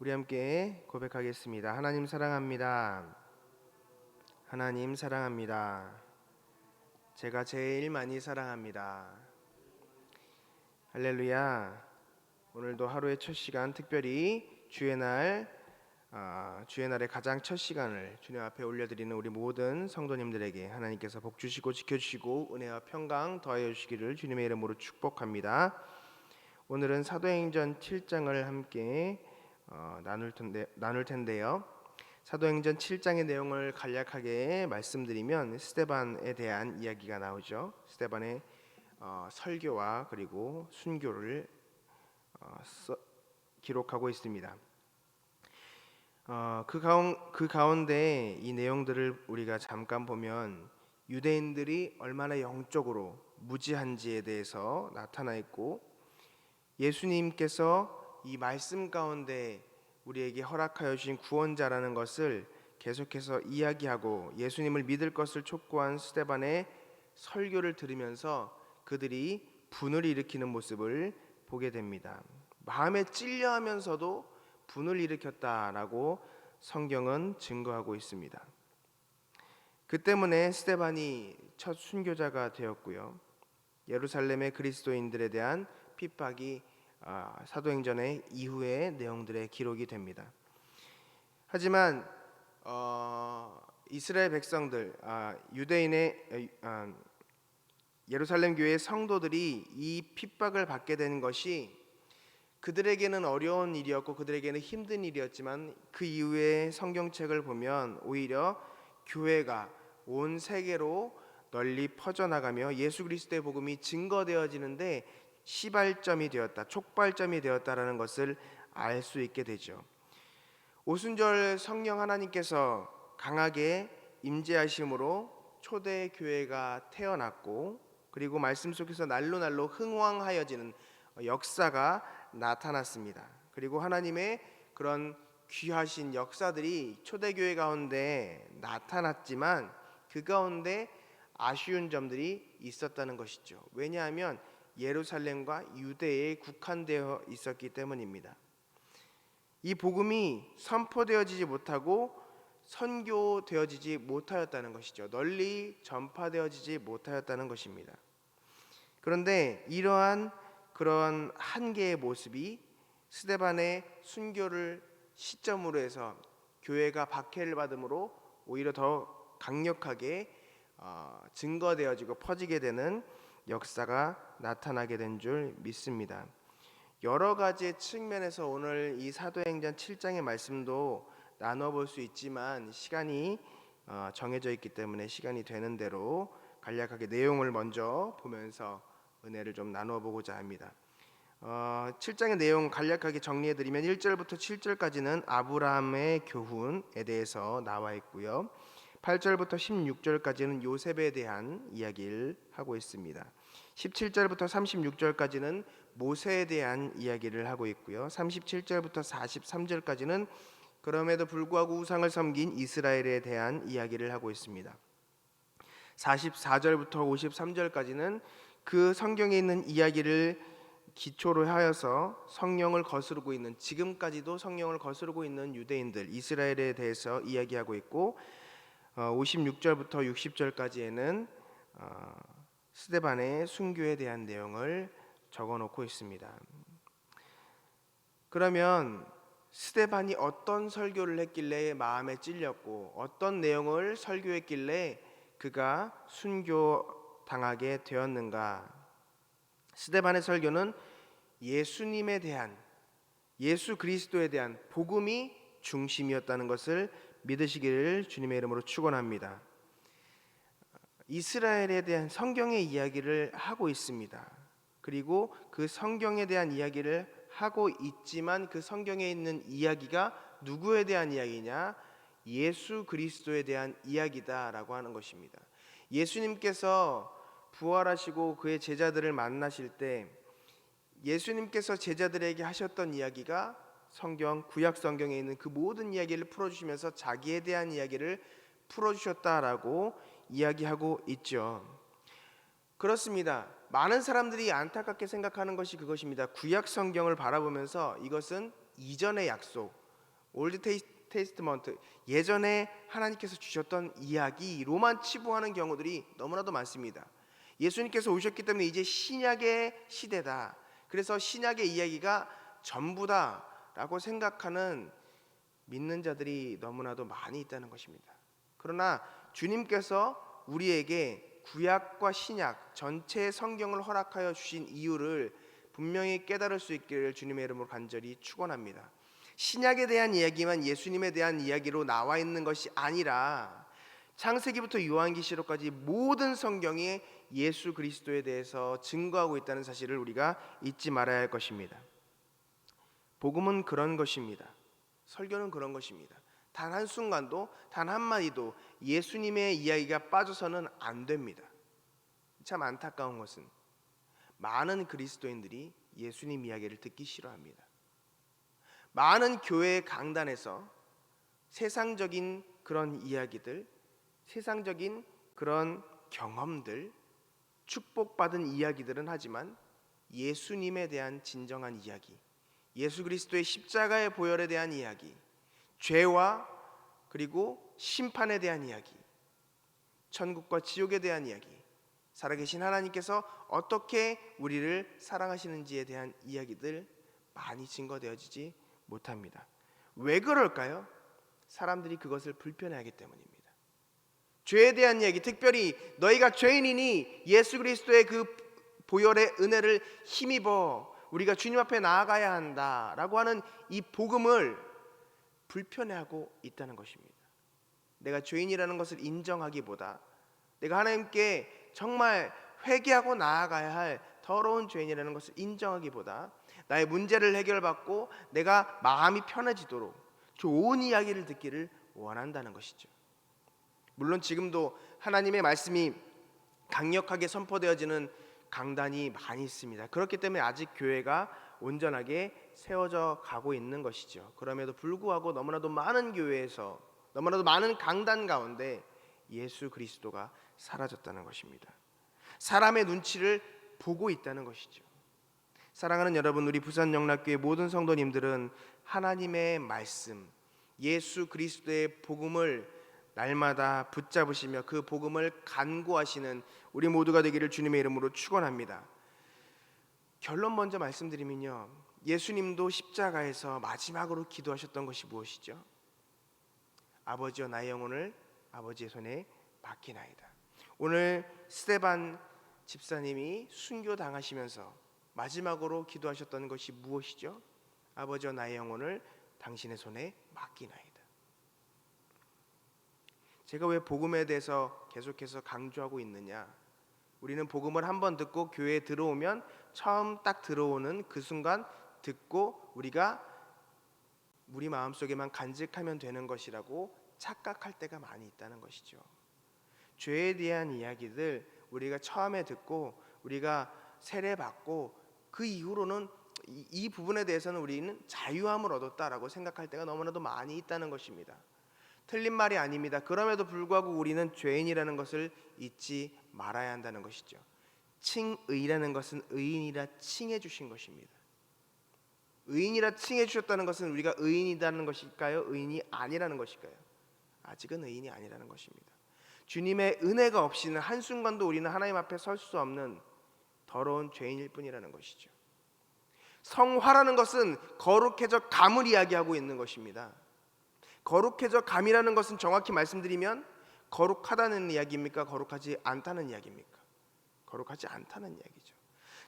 우리 함께 고백하겠습니다. 하나님 사랑합니다. 하나님 사랑합니다. 제가 제일 많이 사랑합니다. 할렐루야. 오늘도 하루의 첫 시간, 특별히 주의 날의 가장 첫 시간을 주님 앞에 올려드리는 우리 모든 성도님들에게 하나님께서 복 주시고 지켜주시고 은혜와 평강 더하여 주시기를 주님의 이름으로 축복합니다. 오늘은 사도행전 7장을 함께 나눌 텐데요. 사도행전 7장의 내용을 간략하게 말씀드리면 스데반에 대한 이야기가 나오죠. 스데반의 설교와 그리고 순교를 기록하고 있습니다. 그 가운데 이 내용들을 우리가 잠깐 보면 유대인들이 얼마나 영적으로 무지한지에 대해서 나타나 있고, 예수님께서 이 말씀 가운데 우리에게 허락하여 주신 구원자라는 것을 계속해서 이야기하고 예수님을 믿을 것을 촉구한 스데반의 설교를 들으면서 그들이 분을 일으키는 모습을 보게 됩니다. 마음에 찔려하면서도 분을 일으켰다라고 성경은 증거하고 있습니다. 그 때문에 스데반이 첫 순교자가 되었고요. 예루살렘의 그리스도인들에 대한 핍박이 사도행전의 이후의 내용들의 기록이 됩니다. 하지만 이스라엘 백성들, 유대인의 예루살렘 교회의 성도들이 이 핍박을 받게 된 것이 그들에게는 어려운 일이었고 그들에게는 힘든 일이었지만, 그 이후의 성경책을 보면 오히려 교회가 온 세계로 널리 퍼져나가며 예수 그리스도의 복음이 증거되어지는데 시발점이 되었다, 촉발점이 되었다라는 것을 알 수 있게 되죠. 오순절 성령 하나님께서 강하게 임재하심으로 초대 교회가 태어났고, 그리고 말씀 속에서 날로 날로 흥왕하여지는 역사가 나타났습니다. 그리고 하나님의 그런 귀하신 역사들이 초대교회 가운데 나타났지만 그 가운데 아쉬운 점들이 있었다는 것이죠. 왜냐하면 예루살렘과 유대에 국한되어 있었기 때문입니다. 이 복음이 선포되어지지 못하고 선교되어지지 못하였다는 것이죠. 널리 전파되어지지 못하였다는 것입니다. 그런데 그런 한계의 모습이 스데반의 순교를 시점으로 해서 교회가 박해를 받음으로 오히려 더 강력하게 증거되어지고 퍼지게 되는 역사가 나타나게 된 줄 믿습니다. 여러 가지 측면에서 오늘 이 사도행전 7장의 말씀도 나눠볼 수 있지만 시간이 정해져 있기 때문에 시간이 되는 대로 간략하게 내용을 먼저 보면서 은혜를 좀 나눠보고자 합니다. 7장의 내용 간략하게 정리해드리면 1절부터 7절까지는 아브라함의 교훈에 대해서 나와 있고요. 8절부터 16절까지는 요셉에 대한 이야기를 하고 있습니다. 17절부터 36절까지는 모세에 대한 이야기를 하고 있고요. 37절부터 43절까지는 그럼에도 불구하고 우상을 섬긴 이스라엘에 대한 이야기를 하고 있습니다. 44절부터 53절까지는 그 성경에 있는 이야기를 기초로 하여서 성령을 거스르고 있는, 지금까지도 성령을 거스르고 있는 유대인들 이스라엘에 대해서 이야기하고 있고, 56절부터 60절까지에는 스데반의 순교에 대한 내용을 적어놓고 있습니다. 그러면 스데반이 어떤 설교를 했길래 마음에 찔렸고 어떤 내용을 설교했길래 그가 순교당하게 되었는가? 스데반의 설교는 예수님에 대한, 예수 그리스도에 대한 복음이 중심이었다는 것을 믿으시기를 주님의 이름으로 축원합니다. 이스라엘에 대한 성경의 이야기를 하고 있습니다. 그리고 그 성경에 대한 이야기를 하고 있지만 그 성경에 있는 이야기가 누구에 대한 이야기냐? 예수 그리스도에 대한 이야기다라고 하는 것입니다. 예수님께서 부활하시고 그의 제자들을 만나실 때 예수님께서 제자들에게 하셨던 이야기가 성경, 구약 성경에 있는 그 모든 이야기를 풀어주시면서 자기에 대한 이야기를 풀어주셨다라고 이야기하고 있죠. 그렇습니다. 많은 사람들이 안타깝게 생각하는 것이 그것입니다. 구약 성경을 바라보면서 이것은 이전의 약속, 올드 테스트먼트, 예전에 하나님께서 주셨던 이야기로만 치부하는 경우들이 너무나도 많습니다. 예수님께서 오셨기 때문에 이제 신약의 시대다, 그래서 신약의 이야기가 전부다라고 생각하는 믿는 자들이 너무나도 많이 있다는 것입니다. 그러나 주님께서 우리에게 구약과 신약 전체 성경을 허락하여 주신 이유를 분명히 깨달을 수 있기를 주님의 이름으로 간절히 축원합니다. 신약에 대한 이야기만 예수님에 대한 이야기로 나와 있는 것이 아니라 창세기부터 요한계시록까지 모든 성경이 예수 그리스도에 대해서 증거하고 있다는 사실을 우리가 잊지 말아야 할 것입니다. 복음은 그런 것입니다. 설교는 그런 것입니다. 단 한순간도, 단 한마디도 예수님의 이야기가 빠져서는 안 됩니다. 참 안타까운 것은 많은 그리스도인들이 예수님 이야기를 듣기 싫어합니다. 많은 교회 강단에서 세상적인 그런 이야기들, 세상적인 그런 경험들, 축복받은 이야기들은 하지만 예수님에 대한 진정한 이야기, 예수 그리스도의 십자가의 보혈에 대한 이야기, 죄와 그리고 심판에 대한 이야기, 천국과 지옥에 대한 이야기, 살아계신 하나님께서 어떻게 우리를 사랑하시는지에 대한 이야기들 많이 증거되어지지 못합니다. 왜 그럴까요? 사람들이 그것을 불편해하기 때문입니다. 죄에 대한 이야기, 특별히 너희가 죄인이니 예수 그리스도의 그 보혈의 은혜를 힘입어 우리가 주님 앞에 나아가야 한다라고 하는 이 복음을 불편해하고 있다는 것입니다. 내가 죄인이라는 것을 인정하기보다, 내가 하나님께 정말 회개하고 나아가야 할 더러운 죄인이라는 것을 인정하기보다 나의 문제를 해결받고 내가 마음이 편해지도록 좋은 이야기를 듣기를 원한다는 것이죠. 물론 지금도 하나님의 말씀이 강력하게 선포되어지는 강단이 많이 있습니다. 그렇기 때문에 아직 교회가 온전하게 세워져 가고 있는 것이죠. 그럼에도 불구하고 너무나도 많은 교회에서, 너무나도 많은 강단 가운데 예수 그리스도가 사라졌다는 것입니다. 사람의 눈치를 보고 있다는 것이죠. 사랑하는 여러분, 우리 부산영락교회 모든 성도님들은 하나님의 말씀, 예수 그리스도의 복음을 날마다 붙잡으시며 그 복음을 간구하시는 우리 모두가 되기를 주님의 이름으로 축원합니다. 결론 먼저 말씀드리면요, 예수님도 십자가에서 마지막으로 기도하셨던 것이 무엇이죠? 아버지여, 나의 영혼을 아버지의 손에 맡기나이다. 오늘 스데반 집사님이 순교당하시면서 마지막으로 기도하셨던 것이 무엇이죠? 아버지여, 나의 영혼을 당신의 손에 맡기나이다. 제가 왜 복음에 대해서 계속해서 강조하고 있느냐? 우리는 복음을 한번 듣고 교회에 들어오면 처음 딱 들어오는 그 순간 듣고 우리가 우리 마음속에만 간직하면 되는 것이라고 착각할 때가 많이 있다는 것이죠. 죄에 대한 이야기들 우리가 처음에 듣고 우리가 세례받고 그 이후로는 이 부분에 대해서는 우리는 자유함을 얻었다라고 생각할 때가 너무나도 많이 있다는 것입니다. 틀린 말이 아닙니다. 그럼에도 불구하고 우리는 죄인이라는 것을 잊지 말아야 한다는 것이죠. 칭의라는 것은 의인이라 칭해 주신 것입니다. 의인이라 칭해 주셨다는 것은 우리가 의인이라는 것일까요? 의인이 아니라는 것일까요? 아직은 의인이 아니라는 것입니다. 주님의 은혜가 없이는 한순간도 우리는 하나님 앞에 설 수 없는 더러운 죄인일 뿐이라는 것이죠. 성화라는 것은 거룩해져 감을 이야기하고 있는 것입니다. 거룩해져 감이라는 것은 정확히 말씀드리면 거룩하다는 이야기입니까? 거룩하지 않다는 이야기입니까? 거룩하지 않다는 이야기죠.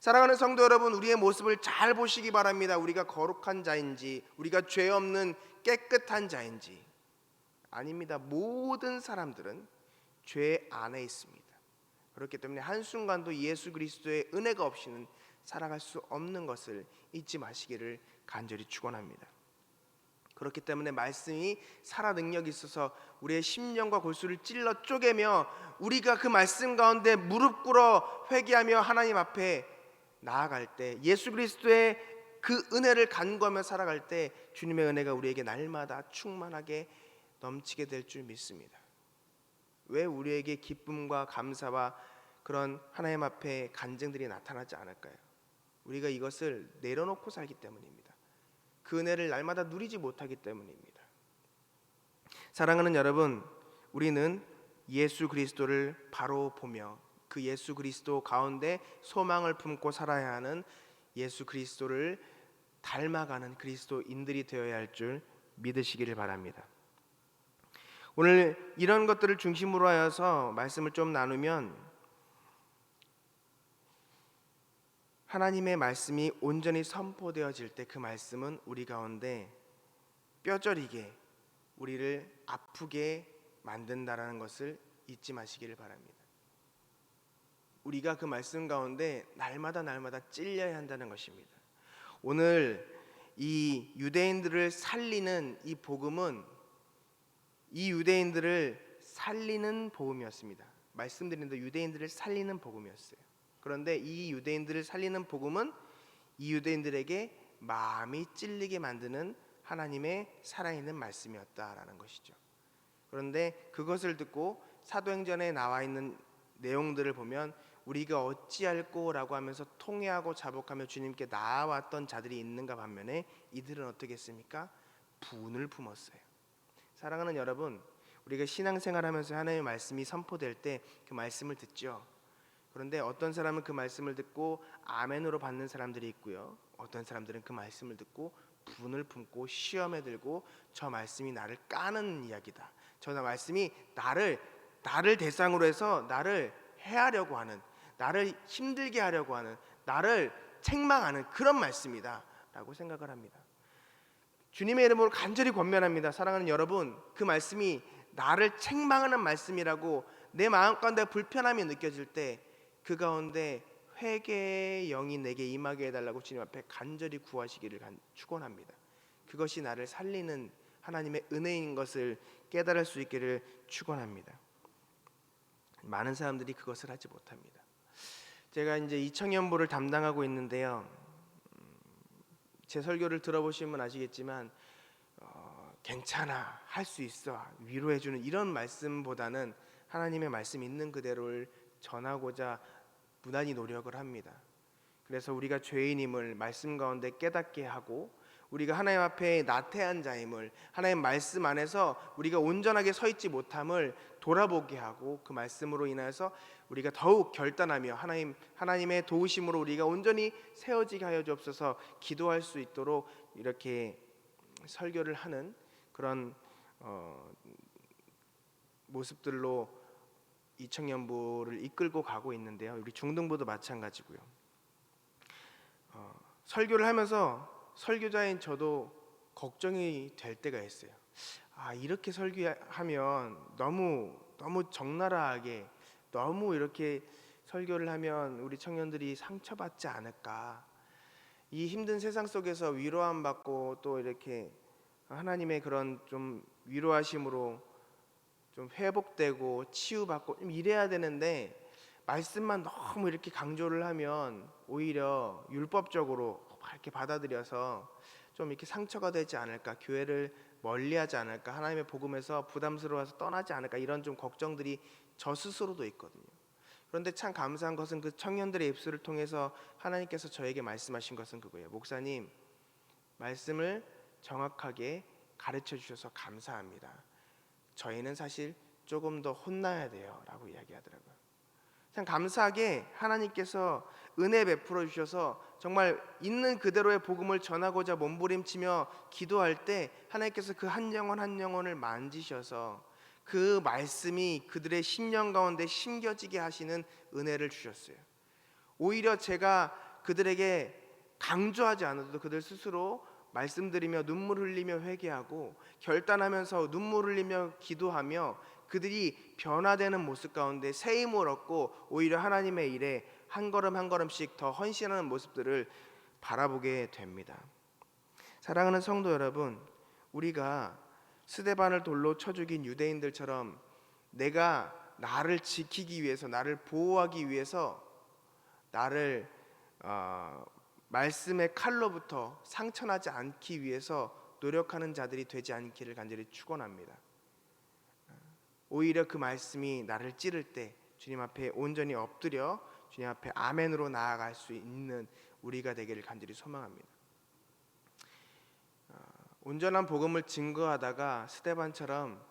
사랑하는 성도 여러분, 우리의 모습을 잘 보시기 바랍니다. 우리가 거룩한 자인지, 우리가 죄 없는 깨끗한 자인지. 아닙니다. 모든 사람들은 죄 안에 있습니다. 그렇기 때문에 한순간도 예수 그리스도의 은혜가 없이는 살아갈 수 없는 것을 잊지 마시기를 간절히 축원합니다. 그렇기 때문에 말씀이 살아 능력이 있어서 우리의 심령과 골수를 찔러 쪼개며 우리가 그 말씀 가운데 무릎 꿇어 회개하며 하나님 앞에 나아갈 때, 예수 그리스도의 그 은혜를 간구하며 살아갈 때 주님의 은혜가 우리에게 날마다 충만하게 넘치게 될 줄 믿습니다. 왜 우리에게 기쁨과 감사와 그런 하나님 앞에 간증들이 나타나지 않을까요? 우리가 이것을 내려놓고 살기 때문입니다. 그 은혜를 날마다 누리지 못하기 때문입니다. 사랑하는 여러분, 우리는 예수 그리스도를 바로 보며 그 예수 그리스도 가운데 소망을 품고 살아야 하는 예수 그리스도를 닮아가는 그리스도인들이 되어야 할 줄 믿으시기를 바랍니다. 오늘 이런 것들을 중심으로 하여서 말씀을 좀 나누면, 하나님의 말씀이 온전히 선포되어질 때 그 말씀은 우리 가운데 뼈저리게 우리를 아프게 만든다라는 것을 잊지 마시기를 바랍니다. 우리가 그 말씀 가운데 날마다 찔려야 한다는 것입니다. 오늘 이 유대인들을 살리는 이 복음은 이 유대인들을 살리는 복음이었습니다. 말씀드린 대로 유대인들을 살리는 복음이었어요. 그런데 이 유대인들을 살리는 복음은 이 유대인들에게 마음이 찔리게 만드는 하나님의 살아있는 말씀이었다라는 것이죠. 그런데 그것을 듣고 사도행전에 나와 있는 내용들을 보면 우리가 어찌할꼬라고 하면서 통회하고 자복하며 주님께 나아왔던 자들이 있는가 반면에 이들은 어떻게 했습니까? 분을 품었어요. 사랑하는 여러분, 우리가 신앙생활하면서 하나님의 말씀이 선포될 때 그 말씀을 듣죠. 그런데 어떤 사람은 그 말씀을 듣고 아멘으로 받는 사람들이 있고요, 어떤 사람들은 그 말씀을 듣고 분을 품고 시험에 들고 저 말씀이 나를 까는 이야기다, 저 말씀이 나를 대상으로 해서 나를 해하려고 하는, 나를 힘들게 하려고 하는, 나를 책망하는 그런 말씀이다 라고 생각을 합니다. 주님의 이름으로 간절히 권면합니다. 사랑하는 여러분, 그 말씀이 나를 책망하는 말씀이라고 내 마음 가운데 불편함이 느껴질 때 그 가운데 회개의 영이 내게 임하게 해달라고 주님 앞에 간절히 구하시기를 축원합니다. 그것이 나를 살리는 하나님의 은혜인 것을 깨달을 수 있기를 축원합니다. 많은 사람들이 그것을 하지 못합니다. 제가 이제 이청년부를 담당하고 있는데요, 제 설교를 들어보시면 아시겠지만 괜찮아, 할 수 있어, 위로해주는 이런 말씀보다는 하나님의 말씀 있는 그대로를 전하고자 무난히 노력을 합니다. 그래서 우리가 죄인임을 말씀 가운데 깨닫게 하고, 우리가 하나님 앞에 나태한 자임을, 하나님 말씀 안에서 우리가 온전하게 서 있지 못함을 돌아보게 하고, 그 말씀으로 인해서 우리가 더욱 결단하며 하나님의 도우심으로 우리가 온전히 세워지게 하여 주옵소서 기도할 수 있도록 이렇게 설교를 하는 그런 모습들로 이 청년부를 이끌고 가고 있는데요, 우리 중등부도 마찬가지고요. 설교를 하면서 설교자인 저도 걱정이 될 때가 있어요. 이렇게 설교하면 너무 적나라하게, 너무 이렇게 설교를 하면 우리 청년들이 상처받지 않을까, 이 힘든 세상 속에서 위로함 받고 또 이렇게 하나님의 그런 좀 위로하심으로 좀 회복되고 치유받고 좀 이래야 되는데, 말씀만 너무 이렇게 강조를 하면 오히려 율법적으로 이렇게 받아들여서 좀 이렇게 상처가 되지 않을까, 교회를 멀리하지 않을까, 하나님의 복음에서 부담스러워서 떠나지 않을까, 이런 좀 걱정들이 저 스스로도 있거든요. 그런데 참 감사한 것은 그 청년들의 입술을 통해서 하나님께서 저에게 말씀하신 것은 그거예요. 목사님, 말씀을 정확하게 가르쳐 주셔서 감사합니다. 저희는 사실 조금 더 혼나야 돼요 라고 이야기하더라고요. 참 감사하게 하나님께서 은혜 베풀어 주셔서 정말 있는 그대로의 복음을 전하고자 몸부림치며 기도할 때 하나님께서 그 한 영혼 한 영혼을 만지셔서 그 말씀이 그들의 심령 가운데 심겨지게 하시는 은혜를 주셨어요. 오히려 제가 그들에게 강조하지 않아도 그들 스스로 말씀드리며 눈물 흘리며 회개하고 결단하면서 눈물 흘리며 기도하며 그들이 변화되는 모습 가운데 새 힘을 얻고 오히려 하나님의 일에 한 걸음 한 걸음씩 더 헌신하는 모습들을 바라보게 됩니다. 사랑하는 성도 여러분, 우리가 스데반을 돌로 쳐 죽인 유대인들처럼 내가 나를 지키기 위해서, 나를 보호하기 위해서, 나를 말씀의 칼로부터 상처나지 않기 위해서 노력하는 자들이 되지 않기를 간절히 축원합니다. 오히려 그 말씀이 나를 찌를 때 주님 앞에 온전히 엎드려 주님 앞에 아멘으로 나아갈 수 있는 우리가 되기를 간절히 소망합니다. 온전한 복음을 증거하다가 스데반처럼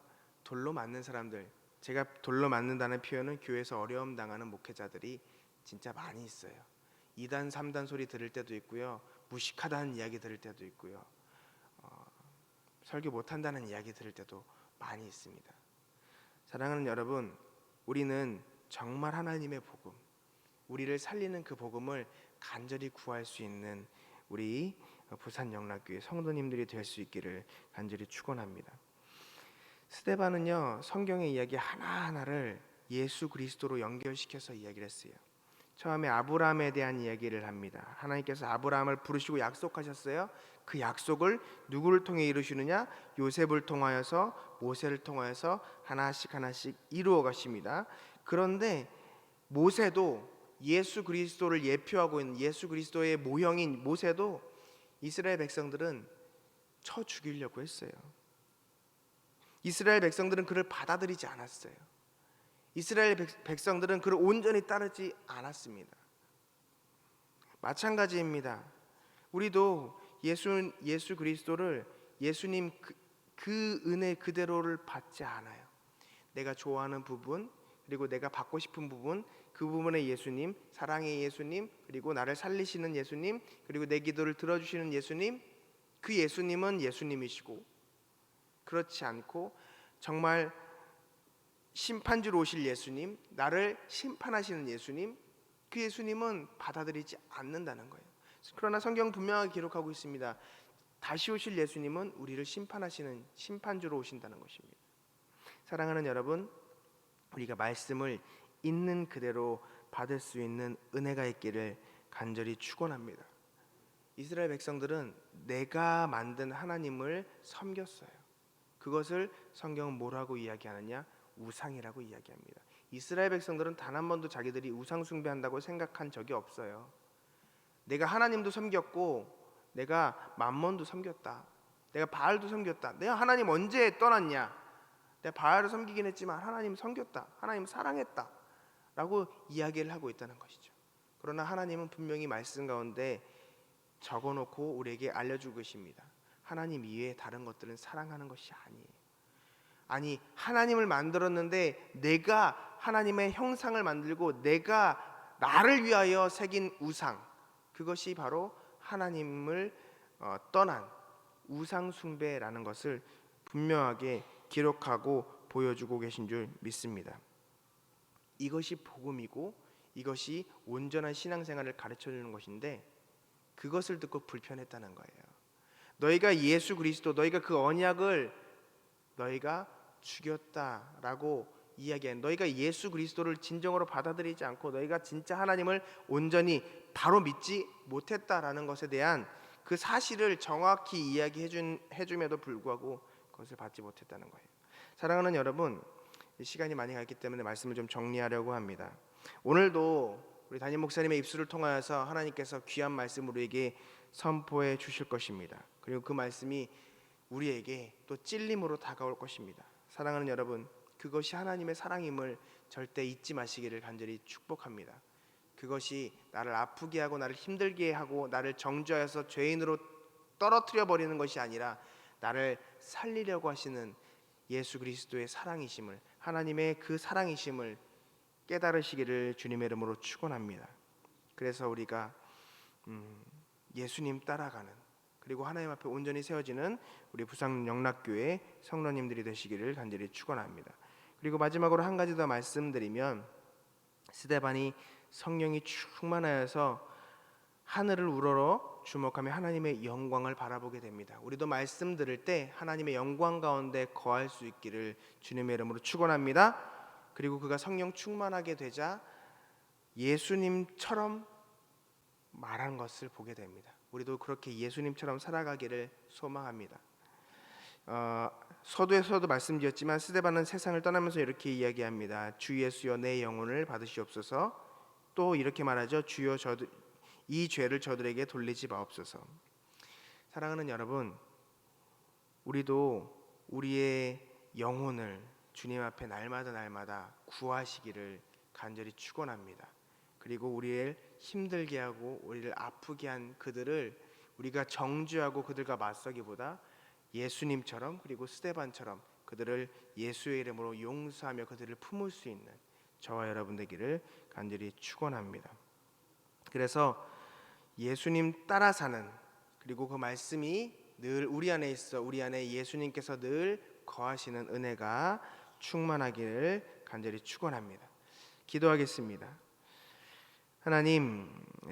돌로 맞는 사람들, 제가 돌로 맞는다는 표현은 교회에서 어려움 당하는 목회자들이 진짜 많이 있어요. 2단 3단 소리 들을 때도 있고요, 무식하다는 이야기 들을 때도 있고요, 설교 못한다는 이야기 들을 때도 많이 있습니다. 사랑하는 여러분, 우리는 정말 하나님의 복음, 우리를 살리는 그 복음을 간절히 구할 수 있는 우리 부산 영락교회 성도님들이 될 수 있기를 간절히 축원합니다. 스데반은요, 성경의 이야기 하나하나를 예수 그리스도로 연결시켜서 이야기를 했어요. 처음에 아브라함에 대한 이야기를 합니다. 하나님께서 아브라함을 부르시고 약속하셨어요. 그 약속을 누구를 통해 이루시느냐? 요셉을 통하여서, 모세를 통하여서 하나씩 하나씩 이루어 가십니다. 그런데 모세도, 예수 그리스도를 예표하고 있는 예수 그리스도의 모형인 모세도 이스라엘 백성들은 쳐 죽이려고 했어요. 이스라엘 백성들은 그를 받아들이지 않았어요. 이스라엘 백성들은 그를 온전히 따르지 않았습니다. 마찬가지입니다. 우리도 예수 그리스도를, 예수님 그 은혜 그대로를 받지 않아요. 내가 좋아하는 부분, 그리고 내가 받고 싶은 부분, 그 부분의 예수님, 사랑의 예수님, 그리고 나를 살리시는 예수님, 그리고 내 기도를 들어주시는 예수님, 그 예수님은 예수님이시고, 그렇지 않고 정말 심판주로 오실 예수님, 나를 심판하시는 예수님, 그 예수님은 받아들이지 않는다는 거예요. 그러나 성경 분명하게 기록하고 있습니다. 다시 오실 예수님은 우리를 심판하시는 심판주로 오신다는 것입니다. 사랑하는 여러분, 우리가 말씀을 있는 그대로 받을 수 있는 은혜가 있기를 간절히 축원합니다. 이스라엘 백성들은 내가 만든 하나님을 섬겼어요. 그것을 성경은 뭐라고 이야기하느냐? 우상이라고 이야기합니다. 이스라엘 백성들은 단 한 번도 자기들이 우상 숭배한다고 생각한 적이 없어요. 내가 하나님도 섬겼고, 내가 맘몬도 섬겼다, 내가 바알도 섬겼다. 내가 하나님 언제 떠났냐? 내가 바알을 섬기긴 했지만 하나님 섬겼다, 하나님 사랑했다 라고 이야기를 하고 있다는 것이죠. 그러나 하나님은 분명히 말씀 가운데 적어놓고 우리에게 알려주고 계십니다. 하나님 이외에 다른 것들은 사랑하는 것이 아니에요. 아니, 하나님을 만들었는데 내가 하나님의 형상을 만들고 내가 나를 위하여 새긴 우상, 그것이 바로 하나님을 떠난 우상 숭배라는 것을 분명하게 기록하고 보여주고 계신 줄 믿습니다. 이것이 복음이고 이것이 온전한 신앙생활을 가르쳐주는 것인데, 그것을 듣고 불편했다는 거예요. 너희가 예수 그리스도, 너희가 그 언약을 너희가 죽였다라고 이야기한, 너희가 예수 그리스도를 진정으로 받아들이지 않고 너희가 진짜 하나님을 온전히 바로 믿지 못했다라는 것에 대한 그 사실을 정확히 이야기해줌에도 불구하고 그것을 받지 못했다는 거예요. 사랑하는 여러분, 시간이 많이 갔기 때문에 말씀을 좀 정리하려고 합니다. 오늘도 우리 담임 목사님의 입술을 통하여서 하나님께서 귀한 말씀을 우리에게 선포해 주실 것입니다. 그리고 그 말씀이 우리에게 또 찔림으로 다가올 것입니다. 사랑하는 여러분, 그것이 하나님의 사랑임을 절대 잊지 마시기를 간절히 축복합니다. 그것이 나를 아프게 하고 나를 힘들게 하고 나를 정죄하여서 죄인으로 떨어뜨려 버리는 것이 아니라 나를 살리려고 하시는 예수 그리스도의 사랑이심을, 하나님의 그 사랑이심을 깨달으시기를 주님의 이름으로 축원합니다. 그래서 우리가 예수님 따라가는, 그리고 하나님 앞에 온전히 세워지는 우리 부산 영락교회 성도님들이 되시기를 간절히 축원합니다. 그리고 마지막으로 한 가지 더 말씀드리면, 스데반이 성령이 충만하여서 하늘을 우러러 주목하며 하나님의 영광을 바라보게 됩니다. 우리도 말씀 들을 때 하나님의 영광 가운데 거할 수 있기를 주님의 이름으로 축원합니다. 그리고 그가 성령 충만하게 되자 예수님처럼 말한 것을 보게 됩니다. 우리도 그렇게 예수님처럼 살아가기를 소망합니다. 서두에서도 말씀드렸지만 스데반은 세상을 떠나면서 이렇게 이야기합니다. 주 예수여, 내 영혼을 받으시옵소서. 또 이렇게 말하죠. 주여, 이 죄를 저들에게 돌리지 마옵소서. 사랑하는 여러분, 우리도 우리의 영혼을 주님 앞에 날마다 구하시기를 간절히 축원합니다. 그리고 우리를 힘들게 하고 우리를 아프게 한 그들을 우리가 정죄하고 그들과 맞서기보다 예수님처럼 그리고 스데반처럼 그들을 예수의 이름으로 용서하며 그들을 품을 수 있는 저와 여러분 되기를 간절히 축원합니다. 그래서 예수님 따라 사는, 그리고 그 말씀이 늘 우리 안에 있어 우리 안에 예수님께서 늘 거하시는 은혜가 충만하기를 간절히 축원합니다. 기도하겠습니다. 하나님,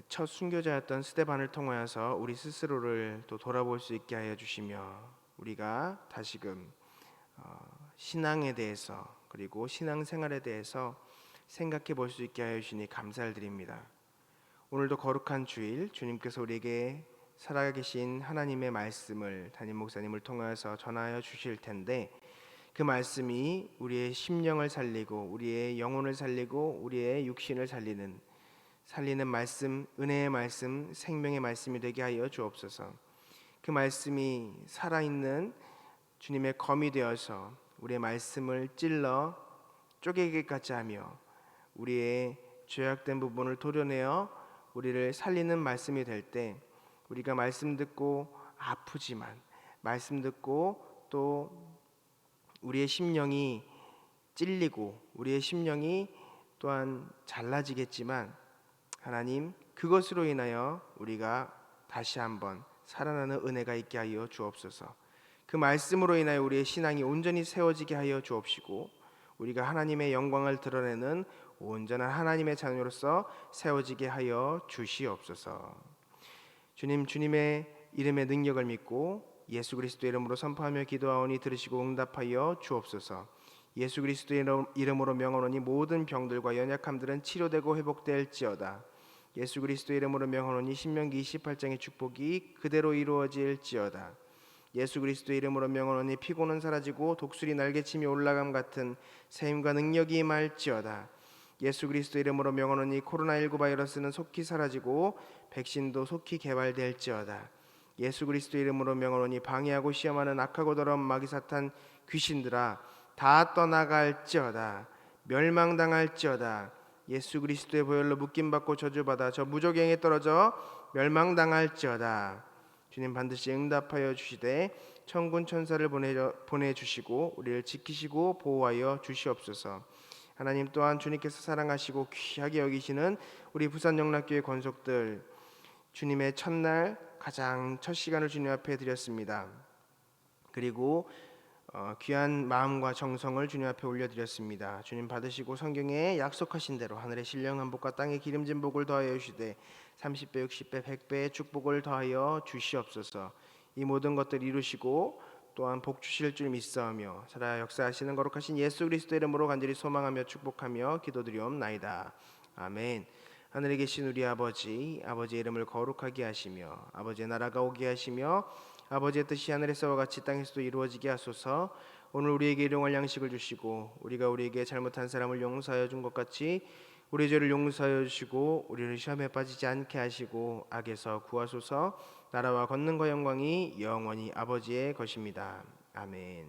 첫 순교자였던 스데반을 통하여서 우리 스스로를 또 돌아볼 수 있게 하여 주시며 우리가 다시금 신앙에 대해서 그리고 신앙생활에 대해서 생각해 볼 수 있게 하여 주시니 감사를 드립니다. 오늘도 거룩한 주일 주님께서 우리에게 살아계신 하나님의 말씀을 담임 목사님을 통하여서 전하여 주실 텐데, 그 말씀이 우리의 심령을 살리고 우리의 영혼을 살리고 우리의 육신을 살리는 말씀, 은혜의 말씀, 생명의 말씀이 되게 하여 주옵소서. 그 말씀이 살아있는 주님의 검이 되어서 우리의 말씀을 찔러 쪼개기까지 하며 우리의 죄악된 부분을 도려내어 우리를 살리는 말씀이 될 때, 우리가 말씀 듣고 아프지만, 말씀 듣고 또 우리의 심령이 찔리고 우리의 심령이 또한 잘라지겠지만, 하나님, 그것으로 인하여 우리가 다시 한번 살아나는 은혜가 있게 하여 주옵소서. 그 말씀으로 인하여 우리의 신앙이 온전히 세워지게 하여 주옵시고 우리가 하나님의 영광을 드러내는 온전한 하나님의 자녀로서 세워지게 하여 주시옵소서. 주님, 주님의 이름의 능력을 믿고 예수 그리스도의 이름으로 선포하며 기도하오니 들으시고 응답하여 주옵소서. 예수 그리스도의 이름으로 명하노니 모든 병들과 연약함들은 치료되고 회복될지어다. 예수 그리스도의 이름으로 명하노니 신명기 28장의 축복이 그대로 이루어질지어다. 예수 그리스도의 이름으로 명하노니 피고는 사라지고 독수리 날개침이 올라감 같은 새 힘과 능력이 임할지어다. 예수 그리스도의 이름으로 명하노니 코로나19 바이러스는 속히 사라지고 백신도 속히 개발될지어다. 예수 그리스도의 이름으로 명하노니 방해하고 시험하는 악하고 더러운 마귀 사탄 귀신들아 다 떠나갈지어다. 멸망당할지어다. 예수 그리스도의 보혈로 묶임받고 저주받아 저 무저갱에 떨어져 멸망당할지어다. 주님, 반드시 응답하여 주시되 천군 천사를 보내주시고 우리를 지키시고 보호하여 주시옵소서. 하나님, 또한 주님께서 사랑하시고 귀하게 여기시는 우리 부산영락교회 권속들, 주님의 첫날 가장 첫 시간을 주님 앞에 드렸습니다. 그리고 귀한 마음과 정성을 주님 앞에 올려드렸습니다. 주님, 받으시고 성경에 약속하신 대로 하늘의 신령한 복과 땅의 기름진 복을 더하여 주시되 30배, 60배, 100배의 축복을 더하여 주시옵소서. 이 모든 것들 이루시고 또한 복 주실 줄 믿사오며 살아 역사하시는 거룩하신 예수 그리스도의 이름으로 간절히 소망하며 축복하며 기도드리옵나이다. 아멘. 하늘에 계신 우리 아버지의 이름을 거룩하게 하시며 아버지의 나라가 오게 하시며 아버지의 뜻이 하늘에서와 같이 땅에서도 이루어지게 하소서. 오늘 우리에게 일용할 양식을 주시고 우리가 우리에게 잘못한 사람을 용서하여 준 것 같이 우리 죄를 용서하여 주시고 우리를 시험에 빠지지 않게 하시고 악에서 구하소서. 나라와 권능과 영광이 영원히 아버지의 것입니다. 아멘.